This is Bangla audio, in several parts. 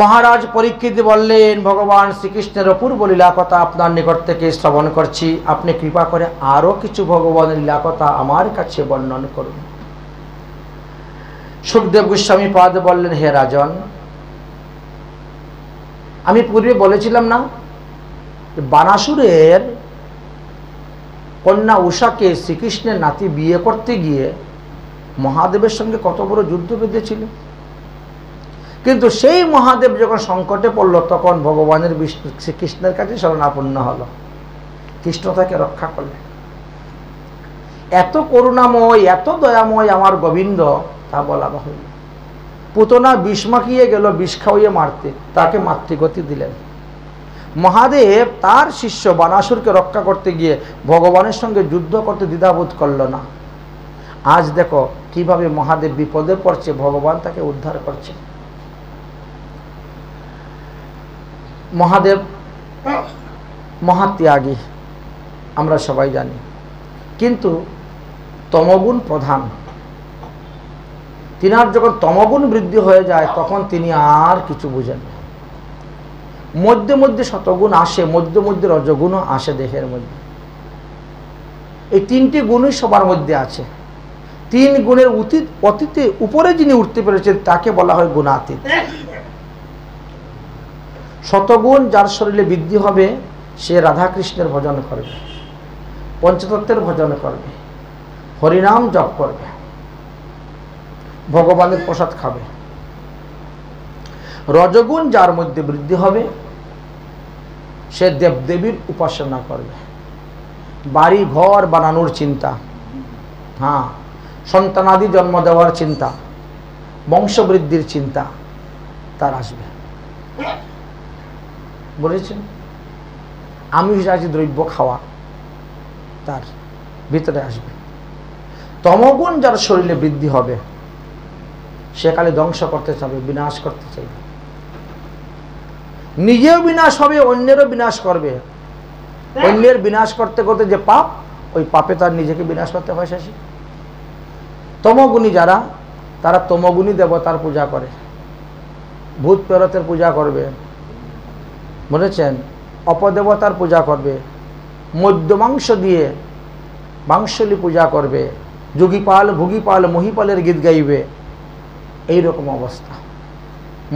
মহারাজ পরীক্ষিত বললেন, ভগবান শ্রীকৃষ্ণের অপূর্ব লীলা কথা আপনার নিকট থেকে শ্রবণ করছি, আপনি কৃপা করে আরো কিছু ভগবানের লীলা কথা আমার কাছে বর্ণন করুন। সুখদেব গোস্বামী পাদ বললেন, হে রাজন, আমি পূর্বে বলেছিলাম না, বানাসুরের কন্যা উষাকে শ্রীকৃষ্ণের নাতি বিয়ে করতে গিয়ে মহাদেবের সঙ্গে কত বড় যুদ্ধ বেঁধেছিল। কিন্তু সেই মহাদেব যখন সংকটে পড়ল, তখন ভগবানের বিষ্ণু শ্রীকৃষ্ণের কাছে শরণাপন্ন হল, কৃষ্ণ তাকে রক্ষা করলেন। এত করুণাময়, এত দয়াময় আমার গোবিন্দ, তা বলা বাহুল্য। পুতনা বিষ মাখিয়ে গেল, বিষ খাওয়িয়ে মারতে, তাকে মাতৃগতি দিলেন। মহাদেব তার শিষ্য বানাসুরকে রক্ষা করতে গিয়ে ভগবানের সঙ্গে যুদ্ধ করতে দ্বিধাবোধ করল না। আজ দেখো কিভাবে মহাদেব বিপদে পড়ছে, ভগবান তাকে উদ্ধার করছে। মহাদেব মহাত্যাগী, আমরা সবাই জানি, কিন্তু তমগুণ প্রধান। তিনার যখন তমগুণ বৃদ্ধি হয়ে যায়, তখন তিনি আর কিছু বুঝেন না। মধ্যে মধ্যে শতগুণ আসে, মধ্যে মধ্যে রজগুণও আসে দেহের মধ্যে। এই তিনটি গুণই সবার মধ্যে আছে। তিন গুণের অতীতে উপরে যিনি উঠতে পেরেছেন, তাকে বলা হয় গুণাতীত। শতগুণ যার শরীরে বৃদ্ধি হবে, সে রাধাকৃষ্ণের ভজন করবে, পঞ্চতত্ত্বের ভজন করবে, হরিনাম জপ করবে, ভগবানের প্রসাদ খাবে। রজগুণ যার মধ্যে বৃদ্ধি হবে, সে দেবদেবীর উপাসনা করবে, বাড়ি ঘর বানানোর চিন্তা, হ্যাঁ, সন্তানাদি জন্ম দেওয়ার চিন্তা, বংশবৃদ্ধির চিন্তা তার আসবে। বলেছেন আমিষজাতীয় দ্রব্য খাওয়া তার ভিতরে আসবে। তমগুণ যার শরীরে বৃদ্ধি হবে, সে কালে ধ্বংস করতে চাইবে, বিনাশ করতে চাইবে, নিজেও বিনাশ হবে, অন্যেরও বিনাশ করবে। অন্যের বিনাশ করতে করতে যে পাপ, ওই পাপে তার নিজেকে বিনাশ করতে হয় শেষে। তমগুণী যারা, তারা তমগুণী দেবতার পূজা করে, ভূত প্রেরতের পূজা করবে, বলেছেন অপদেবতার পূজা করবে, মধ্যমাংস দিয়ে মাংসলি পূজা করবে, যোগীপাল ভোগীপাল মহিপালের গীত গাইবে। এইরকম অবস্থা।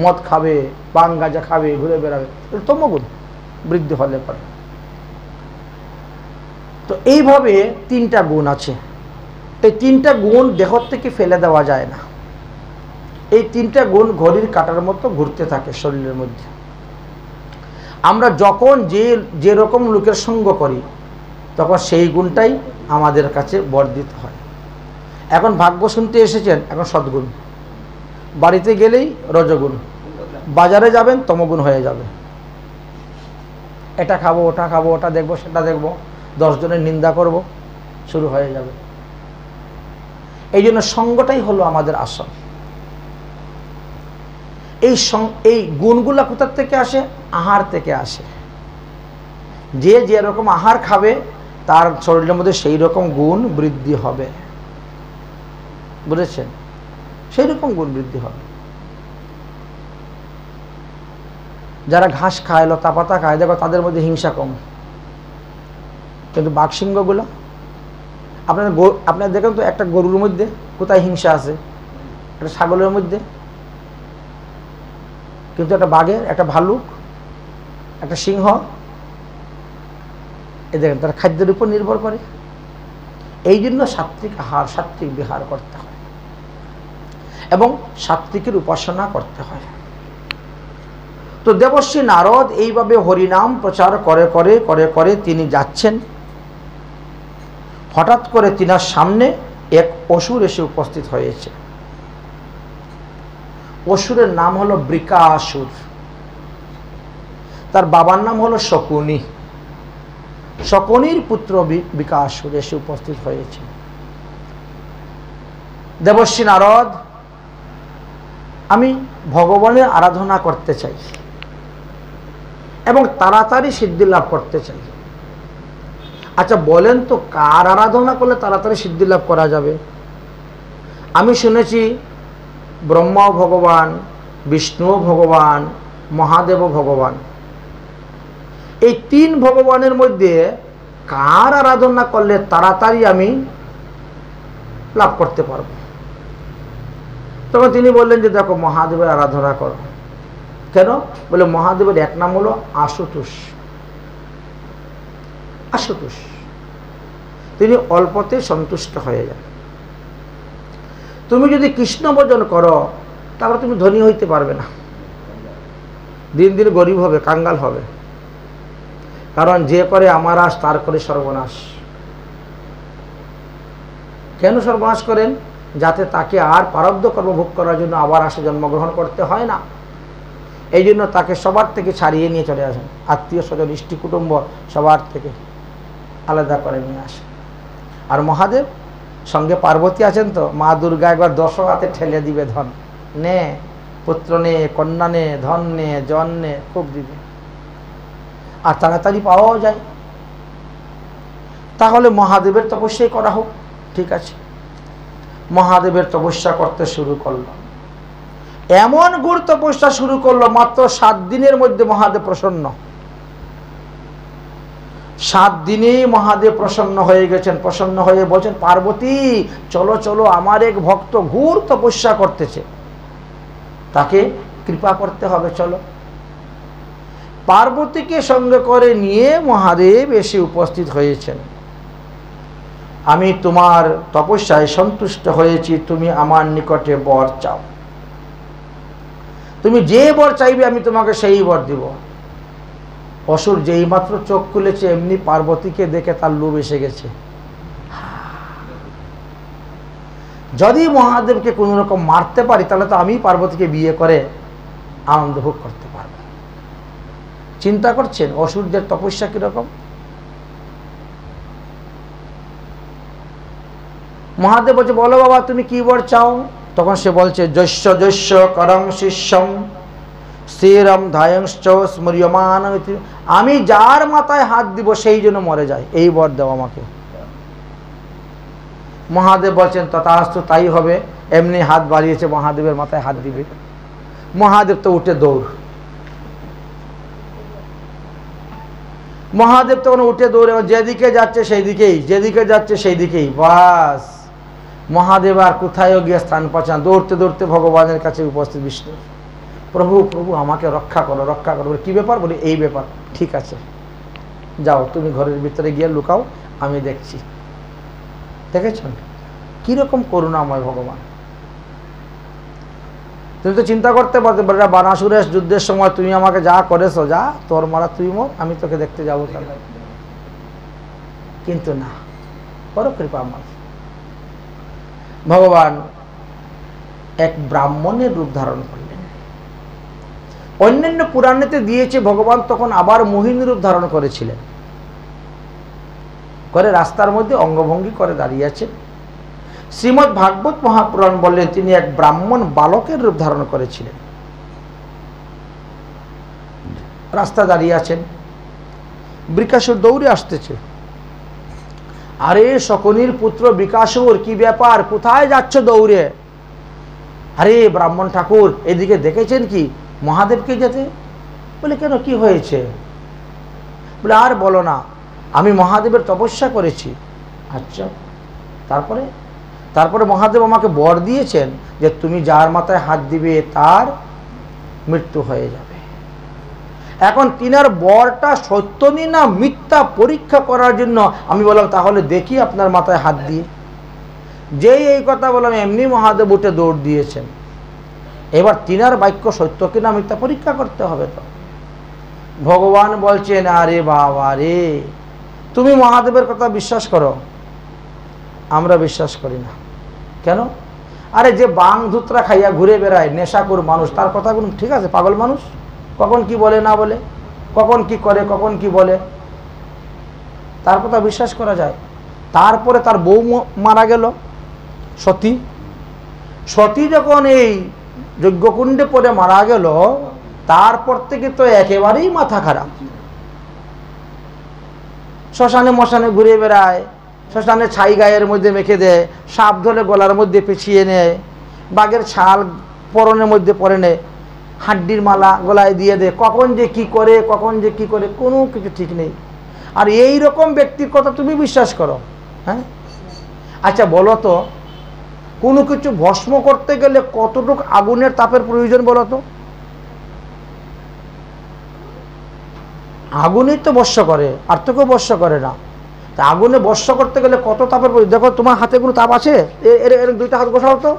মদ খাবে, পান গাঁজা খাবে, ঘুরে বেড়াবে, তমগুণ বৃদ্ধি হলে পারে। তো এইভাবে তিনটা গুণ আছে। এই তিনটা গুণ দেহ থেকে ফেলে দেওয়া যায় না। এই তিনটা গুণ ঘড়ির কাঁটার মতো ঘুরতে থাকে শরীরের মধ্যে। আমরা যখন যে রকম লোকের সঙ্গ করি, তখন সেই গুণটাই আমাদের কাছে বর্ধিত হয়। এখন ভাগ্য শুনতে এসেছেন, এখন সদ্গুণ, বাড়িতে গেলেই রজগুণ, বাজারে যাবেন তমগুণ হয়ে যাবে। এটা খাবো, ওটা খাবো, ওটা দেখবো, সেটা দেখবো, 10 জনের নিন্দা করব, শুরু হয়ে যাবে। এই জন্য সঙ্গটাই হলো আমাদের আসল। এই গুণগুলা কোথার থেকে আসে? আহার থেকে আসে। যে যেরকম আহার খাবে, তার শরীরের মধ্যে সেই রকম গুণ বৃদ্ধি হবে। বুঝেছেন? সেই রকম গুণ বৃদ্ধি হবে। যারা ঘাস খায়, লতা পাতা খায়, দেখো তাদের মধ্যে হিংসা কম। কিন্তু বাঘসিংহগুলো, আপনারা দেখেন তো, একটা গরুর মধ্যে কোথায় হিংসা আছে? একটা ছাগলের মধ্যে। কিন্তু একটা বাঘের, একটা ভালুক, একটা সিংহ, এ দেখেন তারা খাদ্যের উপর নির্ভর করে। এই জন্য সাত্ত্বিক আহার, সাত্ত্বিক বিহার করতে হয় এবং সাত্ত্বিকের উপাসনা করতে হয়। তো দেবর্ষী নারদ এইভাবে হরিনাম প্রচার করে করে করে করে তিনি যাচ্ছেন। হঠাৎ করে তিনার সামনে এক অসুর এসে উপস্থিত হয়েছে। অসুরের নাম হলো বৃকাসুর। তার বাবার নাম হলো শকুনি। শকুনির পুত্র বৃকাসুর এসে উপস্থিত হয়েছে। দেবর্ষী নারদ, আমি ভগবানের আরাধনা করতে চাই এবং তাড়াতাড়ি সিদ্ধি লাভ করতে চাই। আচ্ছা বলেন তো, কার আরাধনা করলে তাড়াতাড়ি সিদ্ধি লাভ করা যাবে? আমি শুনেছি ব্রহ্মাও ভগবান, বিষ্ণুও ভগবান, মহাদেব ও ভগবান, এই তিন ভগবানের মধ্যে কার আরাধনা করলে তাড়াতাড়ি আমি লাভ করতে পারবো? তখন তিনি বললেন যে দেখো, মহাদেবের আরাধনা করো। কেন? বলে মহাদেবের এক নাম হলো আশুতোষ। আশুতোষ, তিনি অল্পতে সন্তুষ্ট হয়ে যান। তুমি যদি কৃষ্ণ ভজন করো তাহলে তুমি ধনী হইতে পারবে না, দিন দিন গরিব হবে, কাঙ্গাল হবে। কারণ যে করে আমার আশ তার করে সর্বনাশ। কেন সর্বনাশ করেন? যাতে তাকে আর প্রারব্ধ কর্ম ভোগ করার জন্য আবার আসে জন্মগ্রহণ করতে হয় না। এই জন্য তাকে সবার থেকে ছাড়িয়ে নিয়ে চলে আসেন, আত্মীয় স্বজন ইষ্টি কুটুম্ব সবার থেকে আলাদা করে নিয়ে আসেন। আর মহাদেব সঙ্গে পার্বতী আছেন তো, মা দুর্গা একবার 10 হাতে ঠেলে দিবে ধন, নে পুত্র নে, কন্যা নে, ধন নে, জন নে, খুব দিবে, আর তাড়াতাড়ি পাওয়াও যায়। তাহলে মহাদেবের তপস্যাই করা হোক। ঠিক আছে, মহাদেবের তপস্যা করতে শুরু করলো। এমন গুড় তপস্যা শুরু করলো, মাত্র 7 দিনের মধ্যে মহাদেব প্রসন্ন। 7 দিনেই মহাদেব প্রসন্ন হয়ে গেছেন। প্রসন্ন হয়ে বলছেন, পার্বতী চলো চলো, আমার এক ভক্ত ঘোর তপস্যা করতেছে, তাকে কৃপা করতে হবে, চলো। পার্বতীকে সঙ্গে করে নিয়ে মহাদেব এসে উপস্থিত হয়েছেন। আমি তোমার তপস্যায় সন্তুষ্ট হয়েছি, তুমি আমার নিকটে বর চাও। তুমি যে বর চাইবে আমি তোমাকে সেই বর দিব। অসুর যেই মাত্র চোখ খুলেছে, এমনি পার্বতীকে দেখে তার লোভ এসে গেছে। যদি মহাদেবকে কোন রকম মারতে পারি তাহলে তো আমি পার্বতীকে বিয়ে করে আনন্দ ভোগ করতে পারবো। চিন্তা করছেন অসুরদের তপস্যা কিরকম? মহাদেব বলছে, বলো বাবা তুমি কি বর চাও? তখন সে বলছে, যস্য যস্য করং শিষ্যম স্থিরম ধায়ংশ্চ স্মর্যমান, আমি যার মাথায় হাত দিব সেই জন্য মরে যায়, এই বর দাও আমাকে। মহাদেব বলছেন, তথাস্তু, তাই হবে। এমনি হাত বাড়িয়েছে, মহাদেবের মাথায় হাত দিবে। মহাদেব তো উঠে দৌড়। মহাদেব তখন উঠে দৌড়ে, যেদিকে যাচ্ছে সেই দিকেই, যেদিকে যাচ্ছে সেই দিকেই। বাস, মহাদেব আর কোথায়ও গিয়ে স্থান পাচ্ছেন। দৌড়তে দৌড়তে ভগবানের কাছে উপস্থিত বিষ্ণু। প্রভু প্রভু আমাকে রক্ষা করো, রক্ষা করো। কি ব্যাপার? বলি এই ব্যাপার। ঠিক আছে, যাও তুমি ঘরের ভিতরে গিয়ে লুকাও, আমি দেখছি। দেখেছেন কিরকম করুণাময় ভগবান। তুমি তো চিন্তা করতে পারতে পারো, বানাসুরের যুদ্ধের সময় তুমি আমাকে যা করেছো, যা তোর মারা তুই মর, আমি তোকে দেখতে যাবো কেন? কিন্তু না, বড় কৃপা আমার। ভগবান এক ব্রাহ্মণের রূপ ধারণ করলেন। অন্যান্য পুরাণেতে দিয়েছে ভগবান তখন আবার মোহিনী রূপ ধারণ করেছিলেন, করে রাস্তার মধ্যে অঙ্গভঙ্গি করে দাঁড়িয়ে আছেন। শ্রীমদ্ ভাগবত মহাপুরাণ বললেন তিনি এক ব্রাহ্মণ বালকের রূপ ধারণ করেছিলেন, রাস্তা দাঁড়িয়ে আছেন। বৃকাসুর দৌড়ে আসতেছে, আরে শকুনির পুত্র বৃকাসুর, কি ব্যাপার, কোথায় যাচ্ছ দৌড়ে? আরে ব্রাহ্মণ ঠাকুর, এদিকে দেখেছেন কি মহাদেবকে যেতে? বলে কেন, কি হয়েছে? বলে আর বলো না, আমি মহাদেবের তপস্যা করেছি। আচ্ছা, তারপরে? তারপরে মহাদেব আমাকে বর দিয়েছেন যে তুমি যার মাথায় হাত দিবে তার মৃত্যু হয়ে যাবে। এখন তিনার বরটা সত্য না মিথ্যা পরীক্ষা করার জন্য আমি বললাম তাহলে দেখি আপনার মাথায় হাত দিয়ে। যেই এই কথা বললাম এমনি মহাদেব উঠে দৌড় দিয়েছেন। এবার তিনার বাক্য সত্য কিনা মিথ্যা পরীক্ষা করতে হবে। তো ভগবান বলছেন, আরে বাবা রে, তুমি মহাদেবের কথা বিশ্বাস করো, আমরা বিশ্বাস করি না। কেন? আরে যে বাং ধুতরা খাইয়া ঘুরে বেড়ায় নেশাকুর মানুষ, তার কথা কোনো ঠিক আছে? পাগল মানুষ, কখন কি বলে না বলে, কখন কি করে, কখন কি বলে, তার কথা বিশ্বাস করা যায়? তারপরে তার বউ মারা গেল, সতী। সতী যখন এই যজ্ঞকুণ্ডে পড়ে মারা গেল, তারপর থেকে তো একেবারেই মাথা খারাপ। শ্মশানে মশানে ঘুরে বেড়ায়, শ্মশানে ছাই গায়ের মধ্যে মেখে দেয়, সাপ ধরে গলার মধ্যে পেঁচিয়ে নেয়, বাঘের ছাল পরনের মধ্যে পরে নেয়। হাড্ডির মালা গলায় দিয়ে দে, কখন যে কি করে কোনো কিছু ঠিক নেই। আর এই রকম ব্যক্তির কথা তুমি বিশ্বাস করো? হ্যাঁ, আচ্ছা বলো তো, কোনো কিছু ভস্ম করতে গেলে কতটুকু আগুনের তাপের প্রয়োজন বলো তো? আগুনই তো বর্ষ করে, আর তো কেউ বর্ষ করে না। তা আগুনে বর্ষ করতে গেলে কত তাপের প্রয়োজন? দেখো তোমার হাতে কোনো তাপ আছে? এর দুইটা হাত বসাও তো।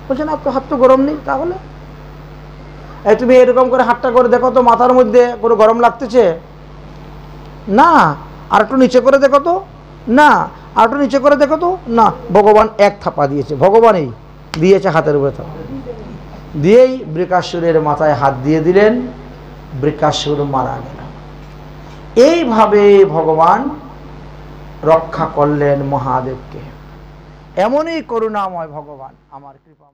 বলছে না, তো হাত তো গরম নেই। তাহলে এই তুমি এরকম করে হাতটা করে দেখো তো, মাথার মধ্যে কোনো গরম লাগতেছে না। আর একটু নিচে করে দেখো তো, না। আর একটু নিচে করে দেখো তো, না। ভগবান এক থাপা দিয়েছে, ভগবানই দিয়েছে হাতের উপরে থাপা দিয়েই বৃকাসুরের মাথায় হাত দিয়ে দিলেন, বৃকাসুর মারা গেল। এইভাবে ভগবান রক্ষা করলেন মহাদেবকে। এমনই করুণাময় ভগবান, আমার কৃপা।